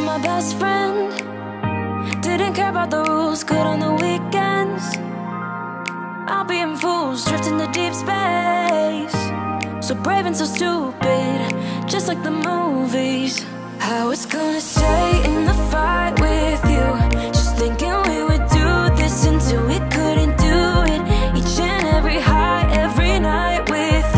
my best friend. Didn't care about the rules, good on the weekends. I'll be in fools, drifting to deep space. So brave and so stupid, just like the movies. I was gonna stay in the fight with you, just thinking we would do this until we couldn't do it. Each and every high, every night with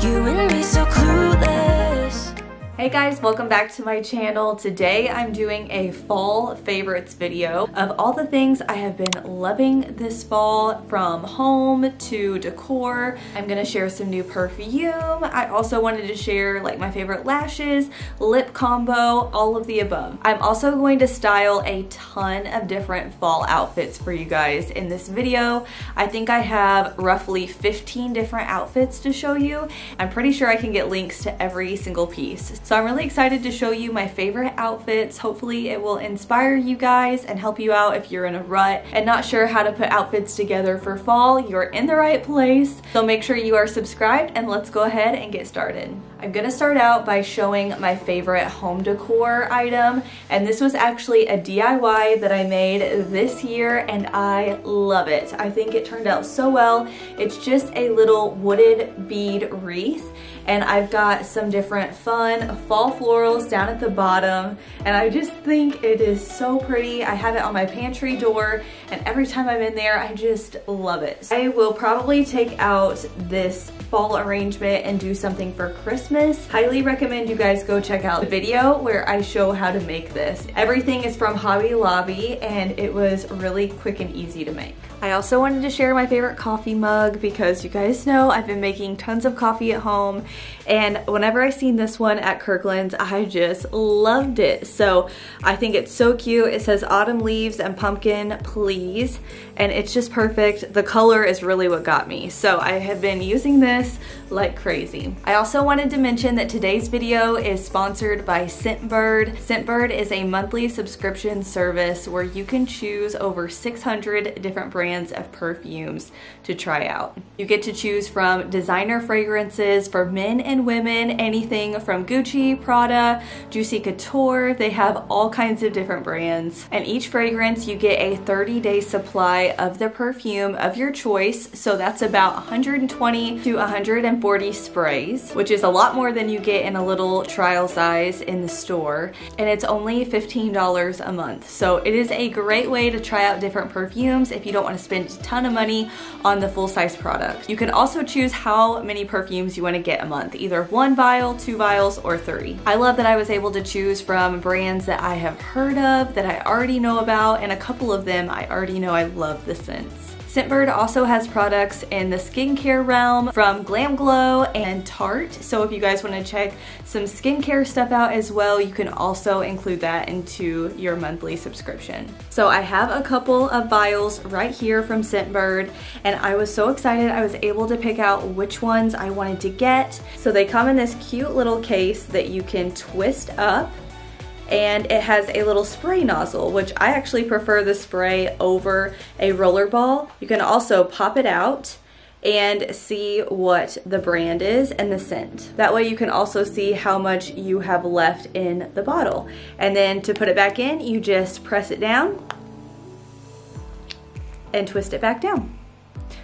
you and me so clueless. Hey guys, welcome back to my channel. Today I'm doing a fall favorites video of all the things I have been loving this fall, from home to decor. I'm gonna share some new perfume. I also wanted to share like my favorite lashes, lip combo, all of the above. I'm also going to style a ton of different fall outfits for you guys in this video. I think I have roughly 15 different outfits to show you. I'm pretty sure I can get links to every single piece. So I'm really excited to show you my favorite outfits. Hopefully it will inspire you guys and help you out if you're in a rut and not sure how to put outfits together for fall. You're in the right place. So make sure you are subscribed and let's go ahead and get started. I'm gonna start out by showing my favorite home decor item, and this was actually a DIY that I made this year and I love it. I think it turned out so well. It's just a little wooded bead wreath, and I've got some different fun fall florals down at the bottom, and I just think it is so pretty. I have it on my pantry door, and every time I'm in there, I just love it. I will probably take out this fall arrangement and do something for Christmas. Highly recommend you guys go check out the video where I show how to make this. Everything is from Hobby Lobby, and it was really quick and easy to make. I also wanted to share my favorite coffee mug because you guys know I've been making tons of coffee at home, and whenever I seen this one at Kirkland's, I just loved it. So I think it's so cute. It says autumn leaves and pumpkin please, and it's just perfect. The color is really what got me. So I have been using this like crazy. I also wanted to mention that today's video is sponsored by Scentbird. Scentbird is a monthly subscription service where you can choose over 600 different brands of perfumes to try out. You get to choose from designer fragrances for men and women, anything from Gucci, Prada, Juicy Couture. They have all kinds of different brands, and each fragrance you get a 30-day supply of the perfume of your choice. So that's about 120 to 140 sprays, which is a lot more than you get in a little trial size in the store, and it's only $15 a month. So it is a great way to try out different perfumes if you don't want to spend a ton of money on the full-size product. You can also choose how many perfumes you want to get a month, either 1 vial, 2 vials, or 30. I love that I was able to choose from brands that I have heard of, that I already know about, and a couple of them I already know I love the scents. Scentbird also has products in the skincare realm from Glam Glow and Tarte. So if you guys want to check some skincare stuff out as well, you can also include that into your monthly subscription. So I have a couple of vials right here from Scentbird, and I was so excited I was able to pick out which ones I wanted to get. So they come in this cute little case that you can twist up, and it has a little spray nozzle, which I actually prefer the spray over a roller ball. You can also pop it out and see what the brand is and the scent. That way you can also see how much you have left in the bottle. And then to put it back in, you just press it down and twist it back down.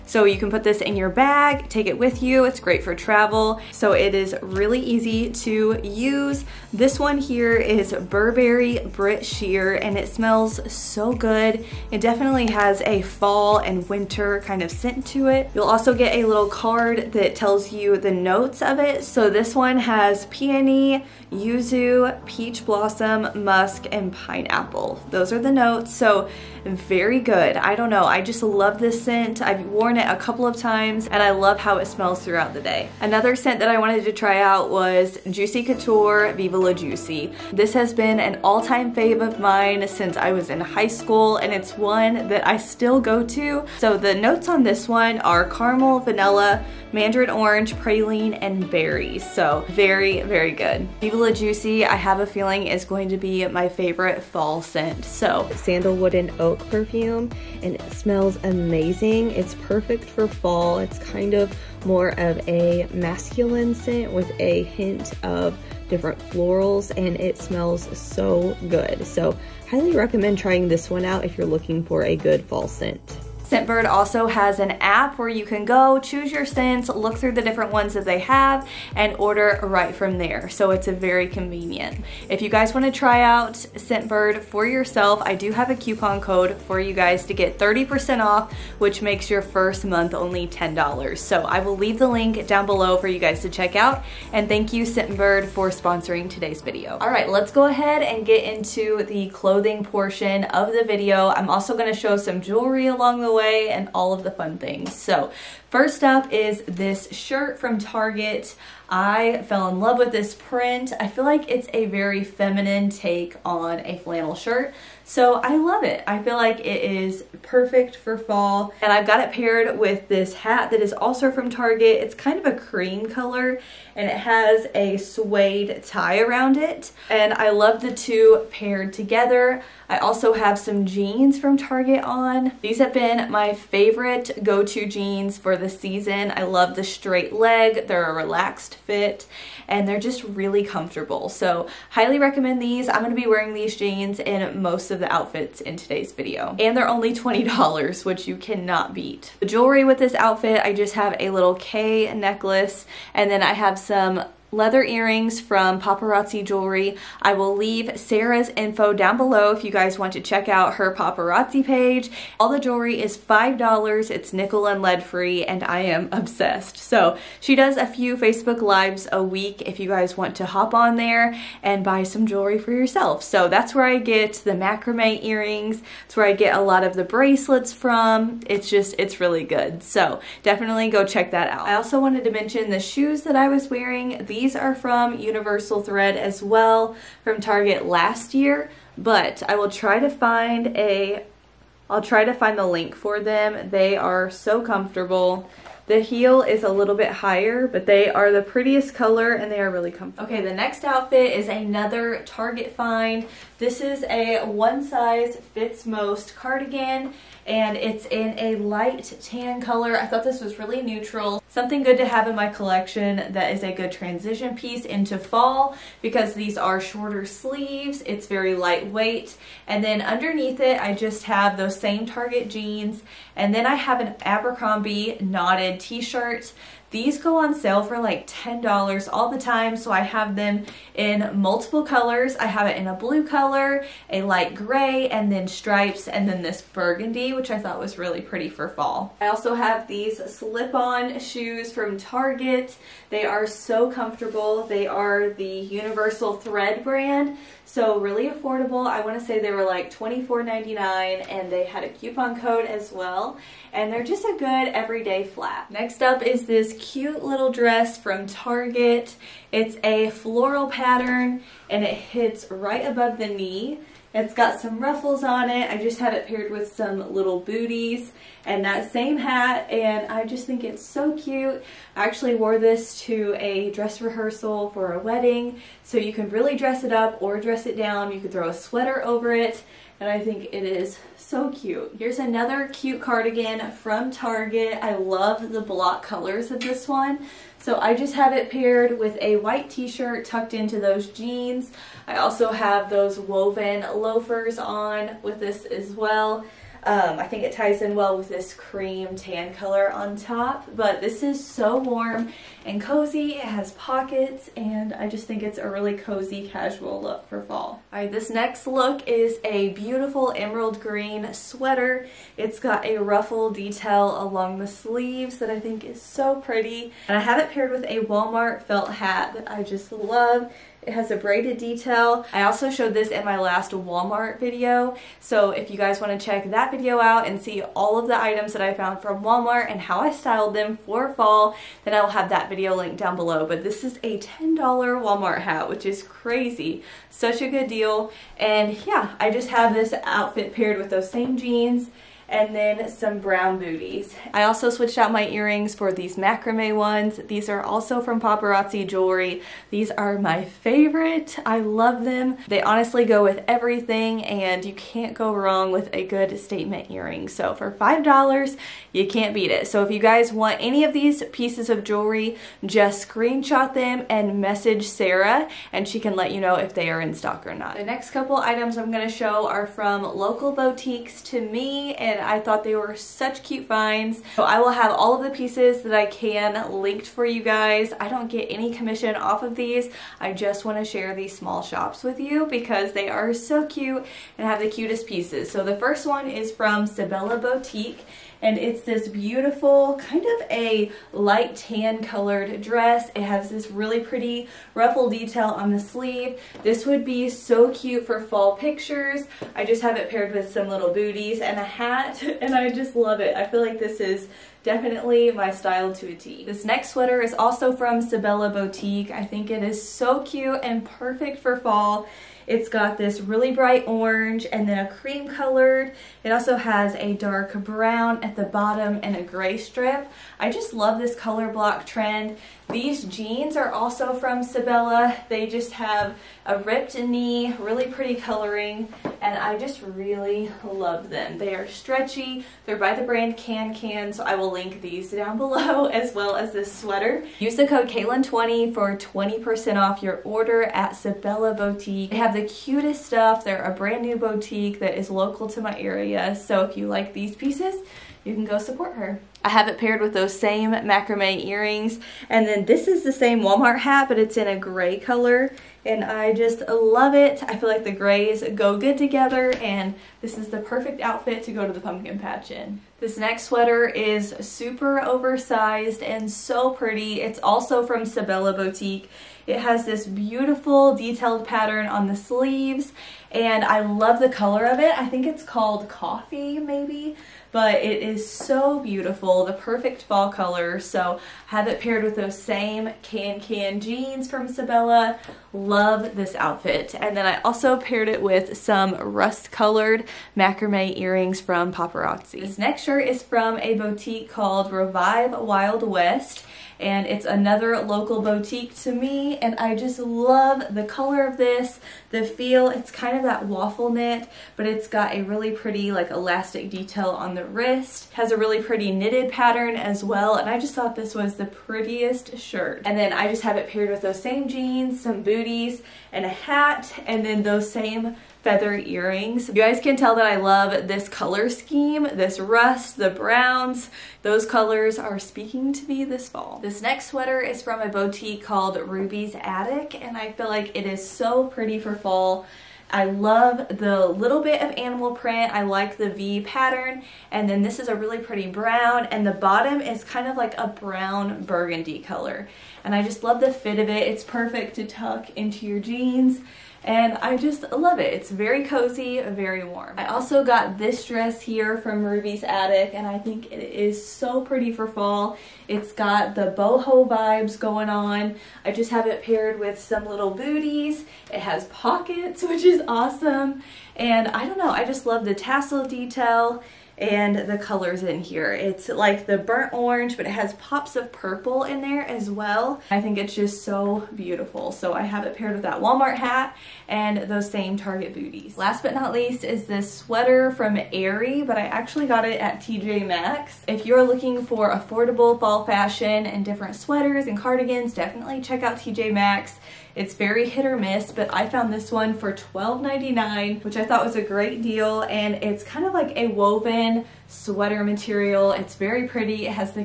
So you can put this in your bag, take it with you. It's great for travel. So it is really easy to use. This one here is Burberry Brit Sheer, and it smells so good. It definitely has a fall and winter kind of scent to it. You'll also get a little card that tells you the notes of it. So this one has peony, yuzu, peach blossom, musk, and pineapple. Those are the notes. So very good. I don't know, I just love this scent. I've worn it a couple of times and I love how it smells throughout the day. Another scent that I wanted to try out was Juicy Couture Viva La Juicy. This has been an all-time fave of mine since I was in high school, and it's one that I still go to. So the notes on this one are caramel, vanilla, mandarin orange, praline, and berries. So very, very good. Viva La Juicy, I have a feeling, is going to be my favorite fall scent. So sandalwood and oak perfume, and it smells amazing. It's perfect for fall. It's kind of more of a masculine scent with a hint of different florals, and it smells so good. So highly recommend trying this one out if you're looking for a good fall scent. Scentbird also has an app where you can go, choose your scents, look through the different ones that they have, and order right from there. So it's a very convenient. If you guys want to try out Scentbird for yourself, I do have a coupon code for you guys to get 30% off, which makes your first month only $10. So I will leave the link down below for you guys to check out. And thank you, Scentbird, for sponsoring today's video. All right, let's go ahead and get into the clothing portion of the video. I'm also going to show some jewelry along the way and all of the fun things. So first up is this shirt from Target. I fell in love with this print. I feel like it's a very feminine take on a flannel shirt, so I love it. I feel like it is perfect for fall, and I've got it paired with this hat that is also from Target. It's kind of a cream color, and it has a suede tie around it, and I love the two paired together. I also have some jeans from Target on. These have been my favorite go-to jeans for the season. I love the straight leg. They're a relaxed fit, and they're just really comfortable. So highly recommend these. I'm gonna be wearing these jeans in most of the outfits in today's video. And they're only $20, which you cannot beat. The jewelry with this outfit, I just have a little K necklace, and then I have some leather earrings from Paparazzi Jewelry. I will leave Sarah's info down below if you guys want to check out her paparazzi page. All the jewelry is $5. It's nickel and lead free, and I am obsessed. So she does a few Facebook Lives a week if you guys want to hop on there and buy some jewelry for yourself. So that's where I get the macrame earrings. It's where I get a lot of the bracelets from. It's really good. So definitely go check that out. I also wanted to mention the shoes that I was wearing. These are from Universal Thread as well, from Target last year, but I will try to find the link for them. They are so comfortable. The heel is a little bit higher, but they are the prettiest color and they are really comfortable. Okay, the next outfit is another Target find. This is a one size fits most cardigan, and it's in a light tan color. I thought this was really neutral. Something good to have in my collection that is a good transition piece into fall, because these are shorter sleeves, it's very lightweight, and then underneath it I just have those same Target jeans, and then I have an Abercrombie knotted t-shirt. These go on sale for like $10 all the time, so I have them in multiple colors. I have it in a blue color, a light gray, and then stripes, and then this burgundy, which I thought was really pretty for fall. I also have these slip-on shoes from Target. They are so comfortable. They are the Universal Thread brand, so really affordable. I want to say they were like $24.99, and they had a coupon code as well, and they're just a good everyday flat. Next up is this cute little dress from Target. It's a floral pattern, and it hits right above the knee. It's got some ruffles on it. I just have it paired with some little booties and that same hat, and I just think it's so cute. I actually wore this to a dress rehearsal for a wedding, so you can really dress it up or dress it down. You could throw a sweater over it, and I think it is so cute. Here's another cute cardigan from Target. I love the block colors of this one. So I just have it paired with a white t-shirt tucked into those jeans. I also have those woven loafers on with this as well. I think it ties in well with this cream tan color on top, but this is so warm and cozy. It has pockets, and I just think it's a really cozy casual look for fall. Alright, this next look is a beautiful emerald green sweater. It's got a ruffle detail along the sleeves that I think is so pretty, and I have it paired with a Walmart felt hat that I just love. It has a braided detail. I also showed this in my last Walmart video, so if you guys want to check that video out and see all of the items that I found from Walmart and how I styled them for fall, then I will have that video linked down below. But this is a $10 Walmart hat, which is crazy. Such a good deal. And yeah, I just have this outfit paired with those same jeans, and then some brown booties. I also switched out my earrings for these macrame ones. These are also from Paparazzi Jewelry. These are my favorite. I love them. They honestly go with everything, and you can't go wrong with a good statement earring. So for $5, you can't beat it. So if you guys want any of these pieces of jewelry, just screenshot them and message Sarah, and she can let you know if they are in stock or not. The next couple items I'm going to show are from local boutiques to me, and I thought they were such cute finds. So I will have all of the pieces that I can linked for you guys. I don't get any commission off of these. I just want to share these small shops with you because they are so cute and have the cutest pieces. So the first one is from Sabella Boutique, and it's this beautiful kind of a light tan colored dress. It has this really pretty ruffle detail on the sleeve. This would be so cute for fall pictures. I just have it paired with some little booties and a hat, and I just love it. I feel like this is definitely my style to a T. This next sweater is also from Sabella Boutique. I think it is so cute and perfect for fall. It's got this really bright orange and then a cream colored. It also has a dark brown at the bottom and a gray strip. I just love this color block trend. These jeans are also from Sabella. They just have a ripped knee, really pretty coloring, and I just really love them. They are stretchy. They're by the brand Can, so I will link these down below, as well as this sweater. Use the code Kaitlyn20 for 20% off your order at Sabella Boutique. They have the cutest stuff. They're a brand new boutique that is local to my area, so if you like these pieces, you can go support her. I have it paired with those same macrame earrings, and then this is the same Walmart hat, but it's in a gray color, and I just love it. I feel like the grays go good together, and this is the perfect outfit to go to the pumpkin patch in. This next sweater is super oversized and so pretty. It's also from Sabella Boutique. It has this beautiful detailed pattern on the sleeves, and I love the color of it. I think it's called coffee maybe, but it is so beautiful, the perfect fall color. So have it paired with those same Can jeans from Sabella. Love this outfit. And then I also paired it with some rust colored macrame earrings from Paparazzi. This next shirt is from a boutique called Revive Wild West, and it's another local boutique to me, and I just love the color of this, the feel. It's kind of that waffle knit, but it's got a really pretty like elastic detail on the wrist. It has a really pretty knitted pattern as well, and I just thought this was the prettiest shirt. And then I just have it paired with those same jeans, some booties, and a hat, and then those same feather earrings. You guys can tell that I love this color scheme, this rust, the browns. Those colors are speaking to me this fall. This next sweater is from a boutique called Ruby's Attic, and I feel like it is so pretty for fall. I love the little bit of animal print. I like the V pattern, and then this is a really pretty brown, and the bottom is kind of like a brown burgundy color, and I just love the fit of it. It's perfect to tuck into your jeans, and I just love it. It's very cozy, very warm. I also got this dress here from Ruby's Attic, and I think it is so pretty for fall. It's got the boho vibes going on. I just have it paired with some little booties. It has pockets, which is awesome. And I don't know, I just love the tassel detail and the colors in here. It's like the burnt orange, but it has pops of purple in there as well. I think it's just so beautiful. So I have it paired with that Walmart hat and those same Target booties. Last but not least is this sweater from Aerie, but I actually got it at TJ Maxx. If you're looking for affordable fall fashion and different sweaters and cardigans, definitely check out TJ Maxx. It's very hit or miss, but I found this one for $12.99, which I thought was a great deal, and it's kind of like a woven sweater material. It's very pretty. It has the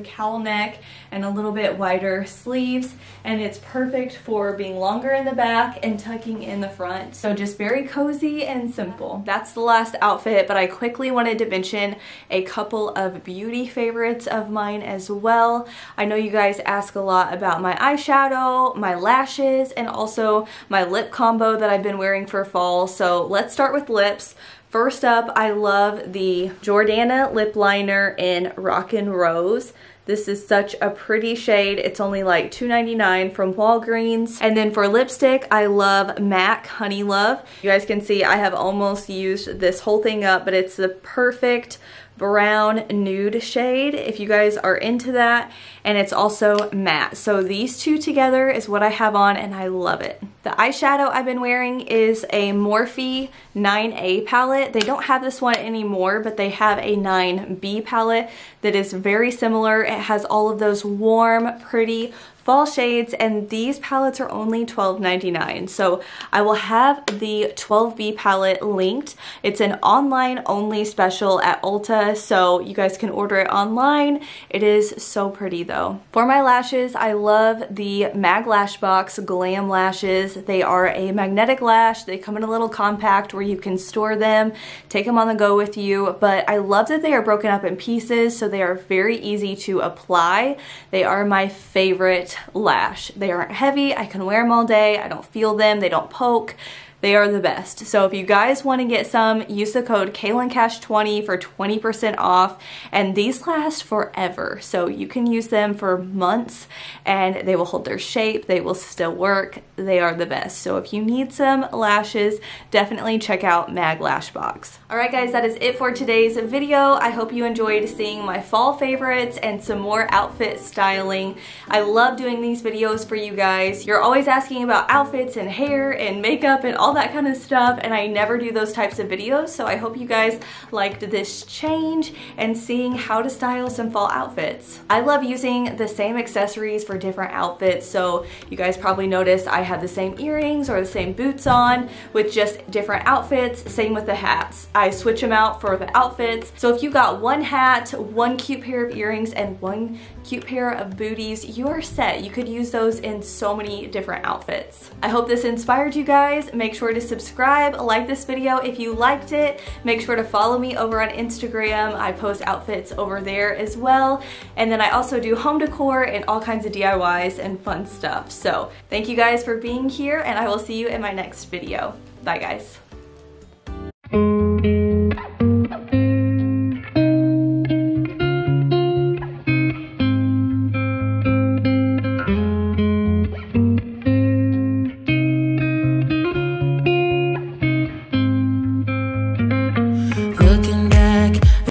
cowl neck and a little bit wider sleeves, and it's perfect for being longer in the back and tucking in the front. So just very cozy and simple. That's the last outfit, but I quickly wanted to mention a couple of beauty favorites of mine as well. I know you guys ask a lot about my eyeshadow, my lashes, and also my lip combo that I've been wearing for fall. So let's start with lips. First up, I love the Jordana lip liner in Rockin' Rose. This is such a pretty shade. It's only like $2.99 from Walgreens. And then for lipstick, I love MAC Honey Love. You guys can see I have almost used this whole thing up, but it's the perfect brown nude shade if you guys are into that, and it's also matte. So these two together is what I have on and I love it. The eyeshadow I've been wearing is a Morphe 9A palette. They don't have this one anymore, but they have a 9B palette that is very similar. It has all of those warm, pretty fall shades, and these palettes are only $12.99. So I will have the 12B palette linked. It's an online only special at Ulta, so you guys can order it online. It is so pretty though. For my lashes, I love the MAG Lashbox Glam Lashes. They are a magnetic lash. They come in a little compact where you can store them, take them on the go with you, but I love that they are broken up in pieces, so they are very easy to apply. They are my favorite lash. They aren't heavy. I can wear them all day. I don't feel them. They don't poke. They are the best. So if you guys want to get some, use the code KaylynCash20 for 20% off, and these last forever. So you can use them for months and they will hold their shape. They will still work. They are the best. So if you need some lashes, definitely check out MAG Lashbox. Alright guys, that is it for today's video. I hope you enjoyed seeing my fall favorites and some more outfit styling. I love doing these videos for you guys. You're always asking about outfits and hair and makeup and all that kind of stuff, and I never do those types of videos, so I hope you guys liked this change and seeing how to style some fall outfits. I love using the same accessories for different outfits, so you guys probably noticed I have the same earrings or the same boots on with just different outfits. Same with the hats. I switch them out for the outfits. So if you got one hat, one cute pair of earrings, and one cute pair of booties, you are set. You could use those in so many different outfits. I hope this inspired you guys. Make sure to subscribe, like this video if you liked it. Make sure to follow me over on Instagram. I post outfits over there as well. And then I also do home decor and all kinds of DIYs and fun stuff. So thank you guys for being here, and I will see you in my next video. Bye guys.